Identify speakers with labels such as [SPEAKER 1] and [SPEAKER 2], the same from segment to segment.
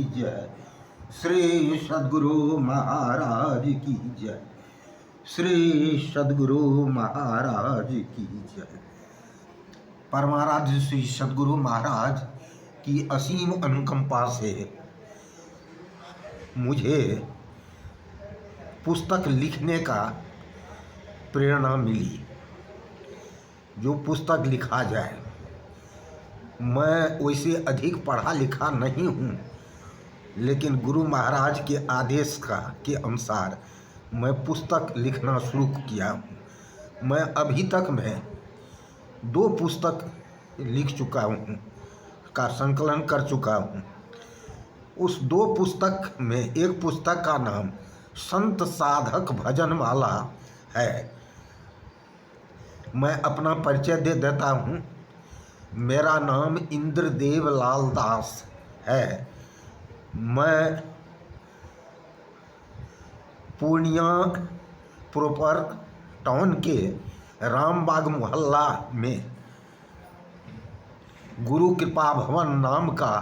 [SPEAKER 1] जय। श्री सद्गुरु महाराज की जय। श्री सद्गुरु महाराज की जय। परमाराध्य श्री सद्गुरु महाराज की असीम अनुकंपा से मुझे पुस्तक लिखने का प्रेरणा मिली। जो पुस्तक लिखा जाए, मैं वैसे अधिक पढ़ा लिखा नहीं हूँ, लेकिन गुरु महाराज के आदेश के अनुसार मैं पुस्तक लिखना शुरू किया हूँ। मैं अभी तक में 2 पुस्तक लिख चुका हूँ, का संकलन कर चुका हूँ। उस 2 पुस्तक में एक पुस्तक का नाम संत साधक भजन माला है। मैं अपना परिचय दे देता हूँ। मेरा नाम इंद्रदेव लाल दास है। मैं पूर्णिया प्रॉपर टाउन के रामबाग मोहल्ला में गुरु कृपा भवन नाम का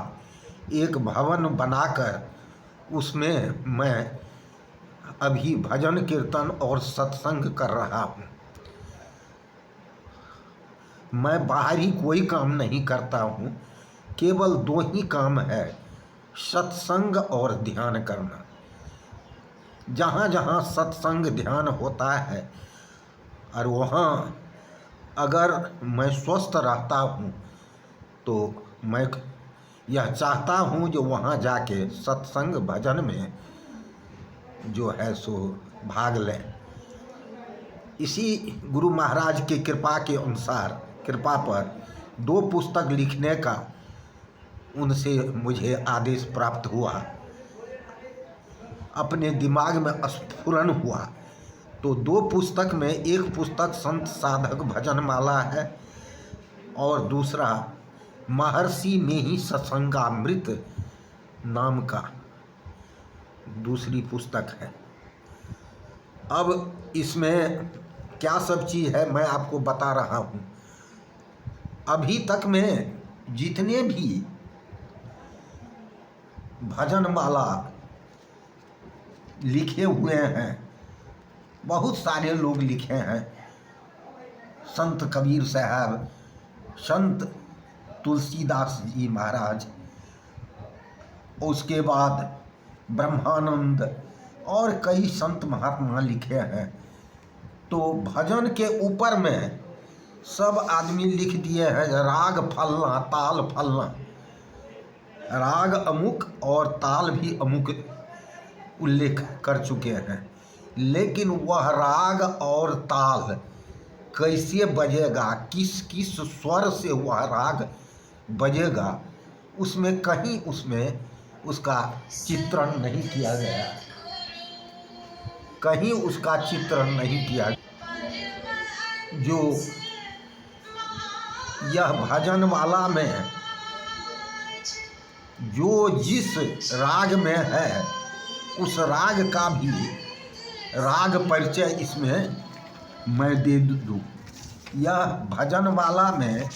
[SPEAKER 1] एक भवन बनाकर उसमें मैं अभी भजन कीर्तन और सत्संग कर रहा हूँ। मैं बाहरी कोई काम नहीं करता हूँ। केवल 2 ही काम है, सत्संग और ध्यान करना। जहाँ जहाँ सत्संग ध्यान होता है और वहाँ अगर मैं स्वस्थ रहता हूँ तो मैं यह चाहता हूँ जो वहाँ जाके सत्संग भजन में जो है सो भाग लें। इसी गुरु महाराज की कृपा के अनुसार, कृपा पर 2 पुस्तक लिखने का उनसे मुझे आदेश प्राप्त हुआ। अपने दिमाग में स्फुरन हुआ तो 2 पुस्तक में, एक पुस्तक संत साधक भजन माला है और दूसरा महर्षि में ही सत्संगामृत नाम का दूसरी पुस्तक है। अब इसमें क्या सब चीज़ है मैं आपको बता रहा हूँ। अभी तक में जितने भी भजन माला लिखे हुए हैं, बहुत सारे लोग लिखे हैं। संत कबीर साहब, संत तुलसीदास जी महाराज, उसके बाद ब्रह्मानंद और कई संत महात्मा लिखे हैं। तो भजन के ऊपर में सब आदमी लिख दिए हैं राग फलना, ताल फलना। राग अमुक और ताल भी अमुक उल्लेख कर चुके हैं, लेकिन वह राग और ताल कैसे बजेगा, किस किस स्वर से वह राग बजेगा, उसमें कहीं उसमें उसका चित्रण नहीं किया गया। कहीं उसका चित्रण नहीं किया। जो यह भजन माला में जो जिस राग में है, उस राग का भी राग परिचय इसमें मैं दे दूँ। यह भजन माला में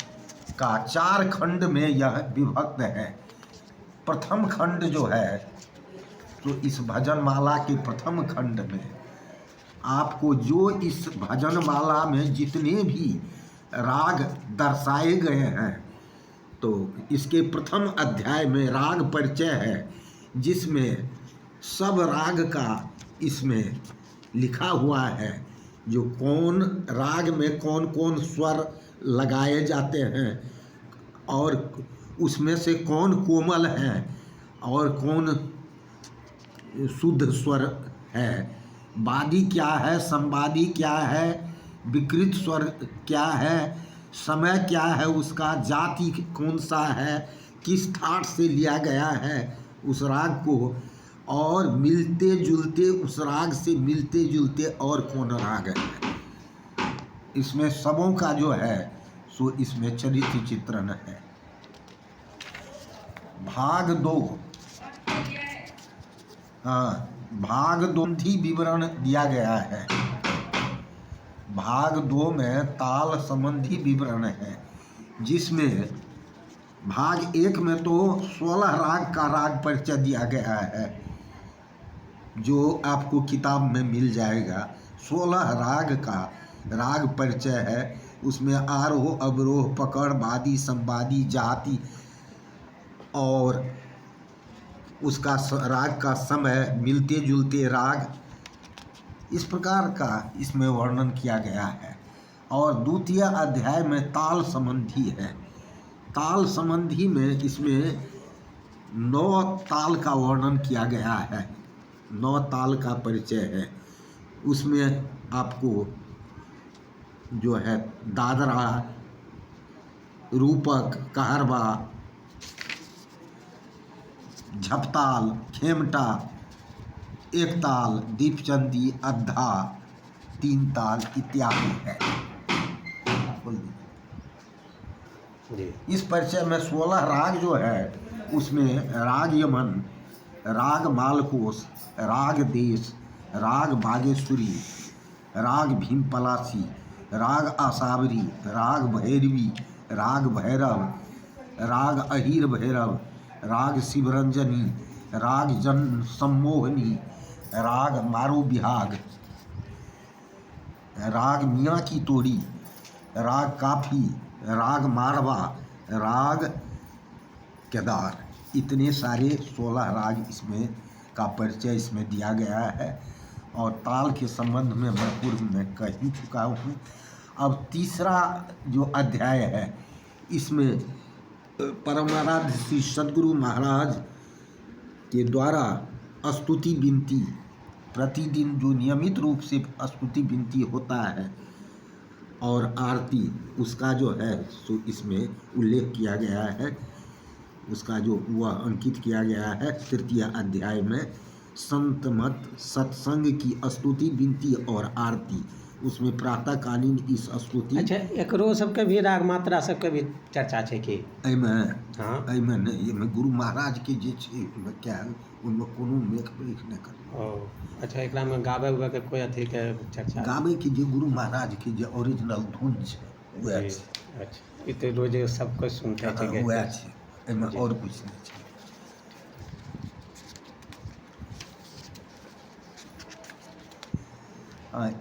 [SPEAKER 1] का 4 खंड में यह विभक्त है। प्रथम खंड जो है तो इस भजन माला के प्रथम खंड में आपको जो इस भजन माला में जितने भी राग दर्शाए गए हैं, तो इसके प्रथम अध्याय में राग परिचय है, जिसमें सब राग का इसमें लिखा हुआ है। जो कौन राग में कौन कौन स्वर लगाए जाते हैं और उसमें से कौन कोमल है और कौन शुद्ध स्वर है, वादी क्या है, संवादी क्या है, विकृत स्वर क्या है, समय क्या है, उसका जाति कौन सा है, किस ठाट से लिया गया है उस राग को, और मिलते जुलते उस राग से मिलते जुलते और कौन राग है। इसमें सबों का जो है सो इसमें चरित्र चित्रण है। भाग 2, भाग 2 ही विवरण दिया गया है। भाग 2 में ताल संबंधी विवरण है, जिसमें भाग 1 में तो 16 राग का राग परिचय दिया गया है, जो आपको किताब में मिल जाएगा। 16 राग का राग परिचय है। उसमें आरोह, अवरोह, पकड़, वादी, संवादी, जाति और उसका राग का समय, मिलते जुलते राग, इस प्रकार का इसमें वर्णन किया गया है। और द्वितीय अध्याय में ताल संबंधी है। ताल संबंधी में इसमें 9 ताल का वर्णन किया गया है, 9 ताल का परिचय है। उसमें आपको जो है दादरा, रूपक, कहरवा, झपताल, खेमटा, एक ताल, दीपचंदी, अद्धा, 3 ताल इत्यादि है। इस परिचय में 16 राग जो है, उसमें राग यमन, राग मालकोस, राग देश, राग बागेश्वरी, राग भीमपलासी, राग आसावरी, राग भैरवी, राग भैरव, राग अहीर भैरव, राग शिवरंजनी, राग जन सम्मोहनी, राग मारू बिहाग, राग मियाँ की तोड़ी, राग काफी, राग मारवा, राग केदार, इतने सारे 16 राग इसमें का परिचय इसमें दिया गया है। और ताल के संबंध में मैं पूर्व में कह ही चुका हूँ। अब तीसरा जो अध्याय है, इसमें परमाराध्य श्री सद्गुरु महाराज के द्वारा स्तुति विनती, प्रतिदिन जो नियमित रूप से स्तुति विनती होता है और आरती, उसका जो है सो इसमें उल्लेख किया गया है। उसका जो वह अंकित किया गया है तृतीय अध्याय में, संत मत सत्संग की स्तुति विनती और आरती, उसमें प्रातःकालीन इस स्तुति।
[SPEAKER 2] अच्छा, एकरो सबके भी राग मात्रा सबके भी चर्चा छै कि
[SPEAKER 1] एहिमे नहीं, एहिमे गुरु महाराज के जे छै क्या ओहिमे कोनो मेख पेख नहि कर।
[SPEAKER 2] अच्छा, एकरा में गाबै उबै के कोई अथी के चर्चा?
[SPEAKER 1] गाबै के जे गुरु महाराज के जे ओरिजिनल धुन छै वएह छै।
[SPEAKER 2] अच्छा, ई तो रोज सब कोई सुनते छै,
[SPEAKER 1] वएह छै, एहिमे और कुछ नहीं छै।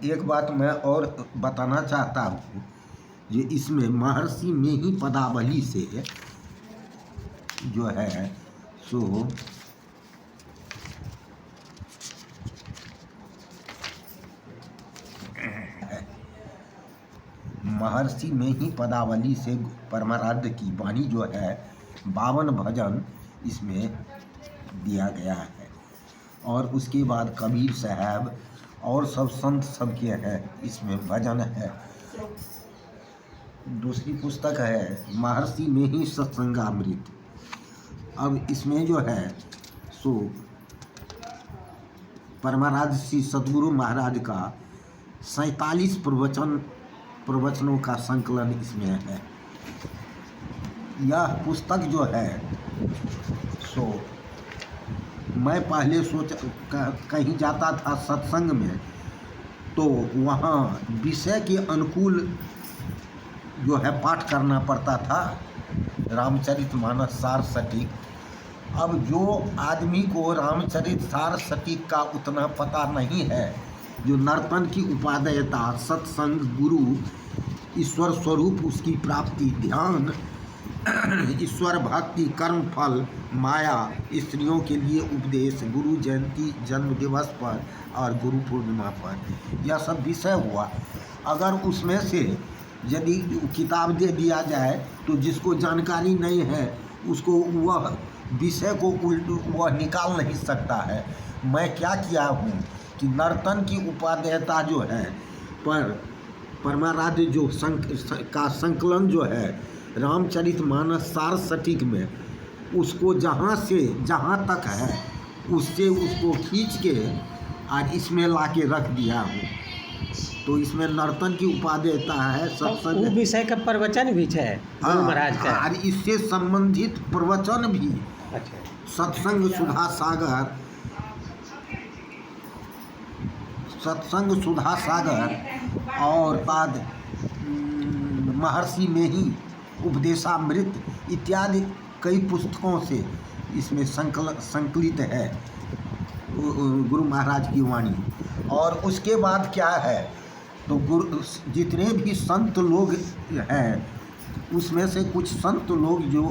[SPEAKER 1] एक बात मैं और बताना चाहता हूँ, ये इसमें महर्षि में ही पदावली से जो है सो महर्षि में ही पदावली से परमाराध्य की वाणी जो है 52 भजन इसमें दिया गया है। और उसके बाद कबीर साहब और सब संत सबके हैं इसमें भजन है। दूसरी पुस्तक है महर्षि में ही सत्संगामृत। अब इसमें जो है सो परमाराध्य श्री सद्गुरु महाराज का 47 प्रवचनों का संकलन इसमें है। यह पुस्तक जो है सो मैं पहले कहीं जाता था सत्संग में, तो वहाँ विषय के अनुकूल जो है पाठ करना पड़ता था, रामचरितमानस सार सटीक। अब जो आदमी को रामचरित सार सटीक का उतना पता नहीं है, जो नर्तन की उपादेयता, सत्संग, गुरु, ईश्वर स्वरूप, उसकी प्राप्ति, ध्यान, ईश्वर भक्ति, कर्म फल, माया, स्त्रियों के लिए उपदेश, गुरु जयंती, जन्म दिवस पर और गुरु पूर्णिमा पर, यह सब विषय हुआ। अगर उसमें से यदि किताब दे दिया जाए तो जिसको जानकारी नहीं है उसको वह विषय को वह निकाल नहीं सकता है। मैं क्या किया हूँ कि नर्तन की उपादेयता जो है परमाराध्य जो का संकलन जो है रामचरितमानस सार सटीक में, उसको जहाँ से जहाँ तक है उससे उसको खींच के और इसमें ला के रख दिया हूँ। तो इसमें नर्तन की उपादेयता है, सत्संग
[SPEAKER 2] विषय का प्रवचन भी है गुरु महाराज का,
[SPEAKER 1] और इससे संबंधित प्रवचन भी।
[SPEAKER 2] अच्छा,
[SPEAKER 1] सत्संग सुधा सागर, सत्संग सुधा सागर और बाद महर्षि में ही उपदेशामृत, इत्यादि कई पुस्तकों से इसमें संकलित है गुरु महाराज की वाणी। और उसके बाद क्या है, तो गुरु जितने भी संत लोग हैं उसमें से कुछ संत लोग जो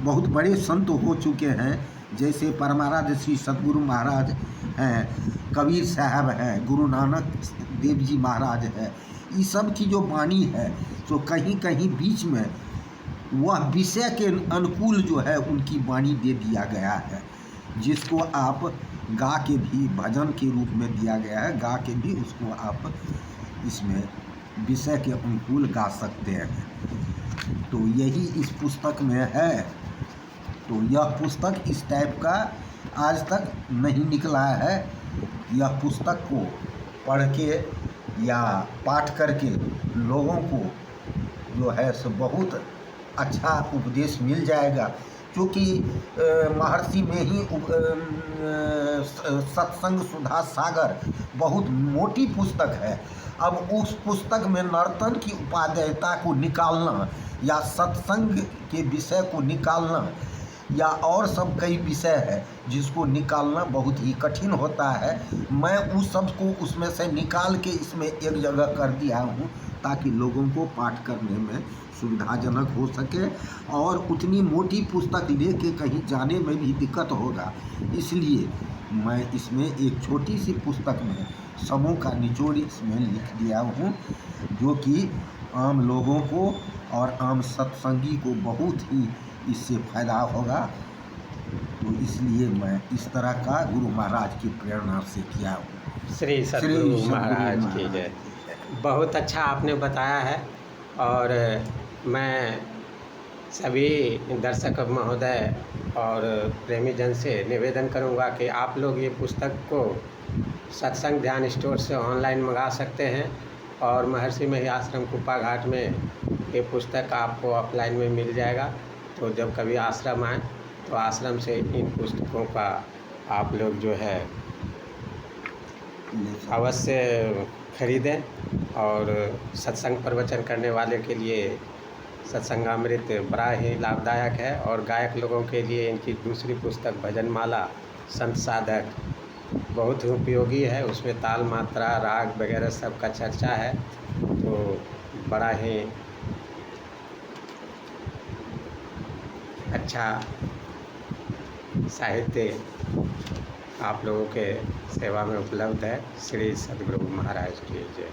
[SPEAKER 1] बहुत बड़े संत हो चुके हैं, जैसे परमाराध्य श्री सतगुरु महाराज हैं, कबीर साहब हैं, गुरु नानक देव जी महाराज हैं, ये सब की जो वाणी है तो कहीं कहीं बीच में वह विषय के अनुकूल जो है उनकी वाणी दे दिया गया है, जिसको आप गा के भी भजन के रूप में दिया गया है, गा के भी उसको आप इसमें विषय के अनुकूल गा सकते हैं। तो यही इस पुस्तक में है। तो यह पुस्तक इस टाइप का आज तक नहीं निकला है। यह पुस्तक को पढ़ के या पाठ करके लोगों को जो है सो बहुत अच्छा उपदेश मिल जाएगा, क्योंकि महर्षि में ही सत्संग सुधा सागर बहुत मोटी पुस्तक है। अब उस पुस्तक में नर्तन की उपादेयता को निकालना या सत्संग के विषय को निकालना या और सब कई विषय है जिसको निकालना बहुत ही कठिन होता है। मैं उस सब को उसमें से निकाल के इसमें एक जगह कर दिया हूँ ताकि लोगों को पाठ करने में सुविधाजनक हो सके, और उतनी मोटी पुस्तक लेके कहीं जाने में भी दिक्कत होगा। इसलिए मैं इसमें एक छोटी सी पुस्तक में समूह का निचोड़ इसमें लिख दिया हूँ, जो कि आम लोगों को और आम सत्संगी को बहुत ही इससे फायदा होगा। तो इसलिए मैं इस तरह का गुरु महाराज की प्रेरणा से किया हूँ।
[SPEAKER 2] श्री सतगुरु महाराज की जय। बहुत अच्छा आपने बताया है, और मैं सभी दर्शक महोदय और प्रेमी जन से निवेदन करूंगा कि आप लोग ये पुस्तक को सत्संग ध्यान स्टोर से ऑनलाइन मंगा सकते हैं, और महर्षि मही आश्रम कुप्पा घाट में ये पुस्तक आपको ऑफलाइन में मिल जाएगा। तो जब कभी आश्रम आए तो आश्रम से इन पुस्तकों का आप लोग जो है अवश्य खरीदें। और सत्संग प्रवचन करने वाले के लिए सत्संगामृत बड़ा ही लाभदायक है, और गायक लोगों के लिए इनकी दूसरी पुस्तक भजनमाला संत साधक बहुत ही उपयोगी है। उसमें ताल मात्रा राग वगैरह सब का चर्चा है। तो बड़ा ही अच्छा साहित्य आप लोगों के सेवा में उपलब्ध है। श्री सतगुरु महाराज की जय।